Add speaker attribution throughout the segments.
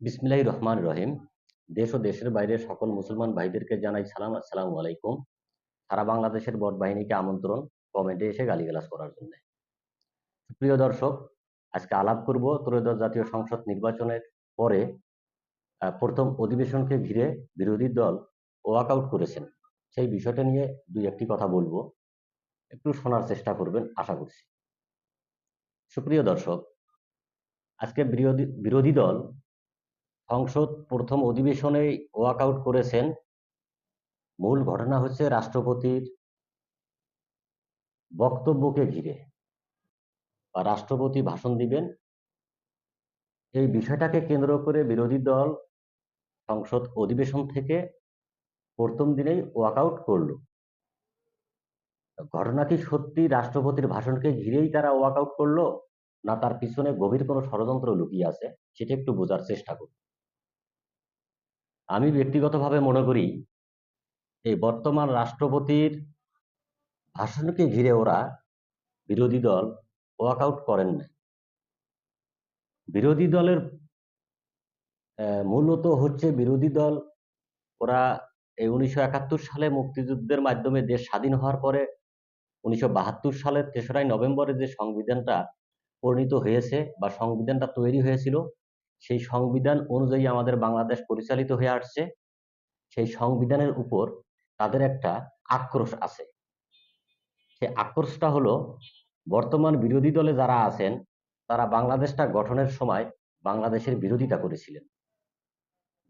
Speaker 1: বিসমিল্লাহির রহমানির রহিম। দেশ ও দেশের বাইরে সকল মুসলমান ভাইদেরকে জানাই সালাম, আসসালামু আলাইকুম। সারা বাংলাদেশের বট বাহিনীকে আমন্ত্রণ কমেন্টে এসে গালিগালাজ করার জন্য। প্রিয় দর্শক, আজকে আলাপ করব ত্রয়োদশ জাতীয় সংসদ নির্বাচনের পরে প্রথম অধিবেশনকে ঘিরে বিরোধী দল ওয়াকআউট করেছেন। সেই বিষয়টা নিয়ে দুই একটি কথা বলবো, একটু শোনার চেষ্টা করবেন আশা করছি। সুপ্রিয় দর্শক, আজকে বিরোধী দল সংসদ প্রথম অধিবেশনে ওয়াকআউট করেছেন। মূল ঘটনা হচ্ছে রাষ্ট্রপতির বক্তব্যকে ঘিরে, বা রাষ্ট্রপতি ভাষণ দিবেন এই বিষয়টাকে কেন্দ্র করে বিরোধী দল সংসদ অধিবেশন থেকে প্রথম দিনেই ওয়াকআউট করলো। ঘটনা কি সত্যি রাষ্ট্রপতির ভাষণকে ঘিরেই তারা ওয়াকআউট করলো, না তার পিছনে গভীর কোনো ষড়যন্ত্র লুকিয়ে আছে, সেটা একটু বোঝার চেষ্টা করি। আমি ব্যক্তিগতভাবে মনে করি এই বর্তমান রাষ্ট্রপতির ভাষণকে ঘিরে ওরা বিরোধী দল ওয়াকআউট করেন না। বিরোধী দলের মূলত হচ্ছে বিরোধী দল ওরা এই 1971 সালে মুক্তিযুদ্ধের মাধ্যমে দেশ স্বাধীন হওয়ার পরে 1972 সালের 3রা নভেম্বরে যে সংবিধানটা প্রণীত হয়েছে বা সংবিধানটা তৈরি হয়েছিল, সেই সংবিধান অনুযায়ী আমাদের বাংলাদেশ পরিচালিত হয়ে আসছে। সেই সংবিধানের উপর তাদের একটা আক্রোশ আছে। সেই আক্রোশটা হলো, বর্তমান বিরোধী দলে যারা আছেন তারা বাংলাদেশটা গঠনের সময় বাংলাদেশের বিরোধিতা করেছিলেন।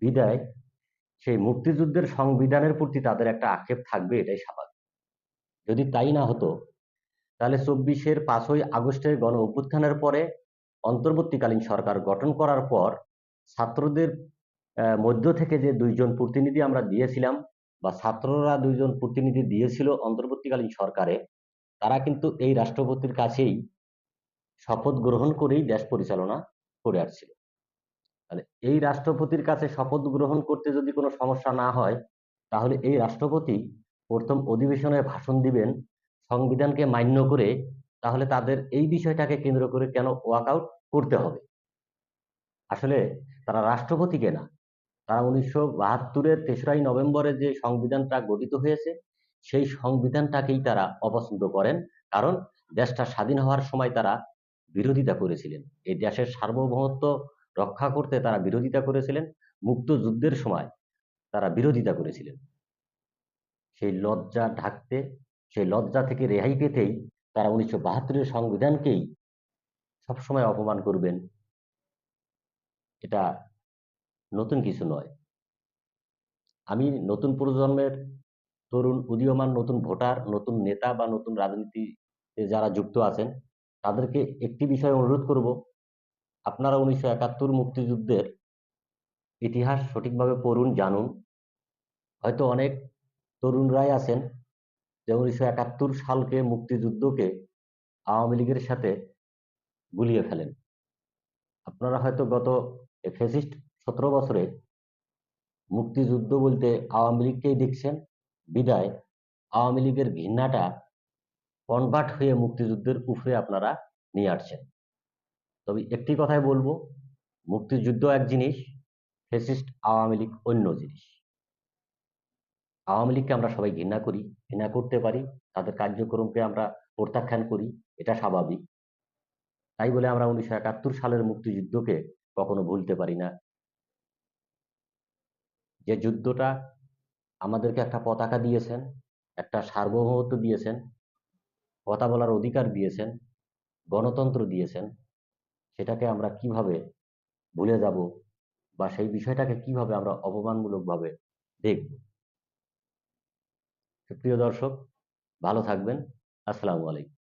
Speaker 1: বিদায় সেই মুক্তিযুদ্ধের সংবিধানের প্রতি তাদের একটা আক্ষেপ থাকবে, এটাই স্বাভাবিক। যদি তাই না হতো, তাহলে 5ই আগস্টের গণ অভ্যুত্থানের পরে অন্তর্বর্তীকালীন সরকার গঠন করার পর ছাত্রদের মধ্য থেকে যে দুইজন প্রতিনিধি আমরা দিয়েছিলাম, বা ছাত্ররা দুইজন প্রতিনিধি দিয়েছিল অন্তর্বর্তীকালীন সরকারে, তারা কিন্তু এই রাষ্ট্রপতির কাছেই শপথ গ্রহণ করেই দেশ পরিচালনা করে আসছিল। তাহলে এই রাষ্ট্রপতির কাছে শপথ গ্রহণ করতে যদি কোনো সমস্যা না হয়, তাহলে এই রাষ্ট্রপতি প্রথম অধিবেশনে ভাষণ দিবেন সংবিধানকে মান্য করে, তাহলে তাদের এই বিষয়টাকে কেন্দ্র করে কেন ওয়াকআউট করতে হবে? আসলে তারা রাষ্ট্রপতিকে না, তারা 1972-এর 3রা নভেম্বরে যে সংবিধানটা গঠিত হয়েছে সেই সংবিধানটাকেই তারা অপছন্দ করেন। কারণ দেশটা স্বাধীন হওয়ার সময় তারা বিরোধিতা করেছিলেন, এই দেশের সার্বভৌমত্ব রক্ষা করতে তারা বিরোধিতা করেছিলেন, মুক্তযুদ্ধের সময় তারা বিরোধিতা করেছিলেন। সেই লজ্জা ঢাকতে, সেই লজ্জা থেকে রেহাই পেতেই তারা 1972-এর সংবিধানকেই সবসময় অপমান করবেন। এটা নতুন কিছু নয়। আমি নতুন প্রজন্মের তরুণ উদীয়মান নতুন ভোটার, নতুন নেতা বা নতুন রাজনীতিতে যারা যুক্ত আছেন, তাদেরকে একটি বিষয়ে অনুরোধ করব, আপনারা 1971 মুক্তিযুদ্ধের ইতিহাস সঠিকভাবে পড়ুন, জানুন। হয়তো অনেক তরুণরাই আছেন যে 1971 সালকে, মুক্তিযুদ্ধকে আওয়ামী লীগের সাথে গুলিয়ে ফেলেন। আপনারা হয়তো গত ফ্যাসিস্ট 17 বছরে মুক্তিযুদ্ধ বলতে আওয়ামী লীগকেই দেখছেন। বিদায় আওয়ামী লীগের ঘৃণাটা কনভার্ট হয়ে মুক্তিযুদ্ধের উপরে আপনারা নিয়ে আসছেন। তবে একটি কথাই বলবো, মুক্তিযুদ্ধ এক জিনিস, ফ্যাসিস্ট আওয়ামী লীগ অন্য জিনিস। আওয়ামী লীগকে আমরা সবাই ঘৃণা করি, ঘৃণা করতে পারি, তাদের কার্যক্রমকে আমরা প্রত্যাখ্যান করি, এটা স্বাভাবিক। তাই বলে আমরা 1971 সালের মুক্তিযুদ্ধকে কখনো ভুলতে পারি না। যে যুদ্ধটা আমাদেরকে একটা পতাকা দিয়েছেন, একটা সার্বভৌমত্ব দিয়েছেন, কথা বলার অধিকার দিয়েছেন, গণতন্ত্র দিয়েছেন, সেটাকে আমরা কিভাবে ভুলে যাব, বা সেই বিষয়টাকে কিভাবে আমরা অপমানমূলকভাবে দেখব? প্রিয় দর্শক, ভালো থাকবেন। আসসালামু আলাইকুম।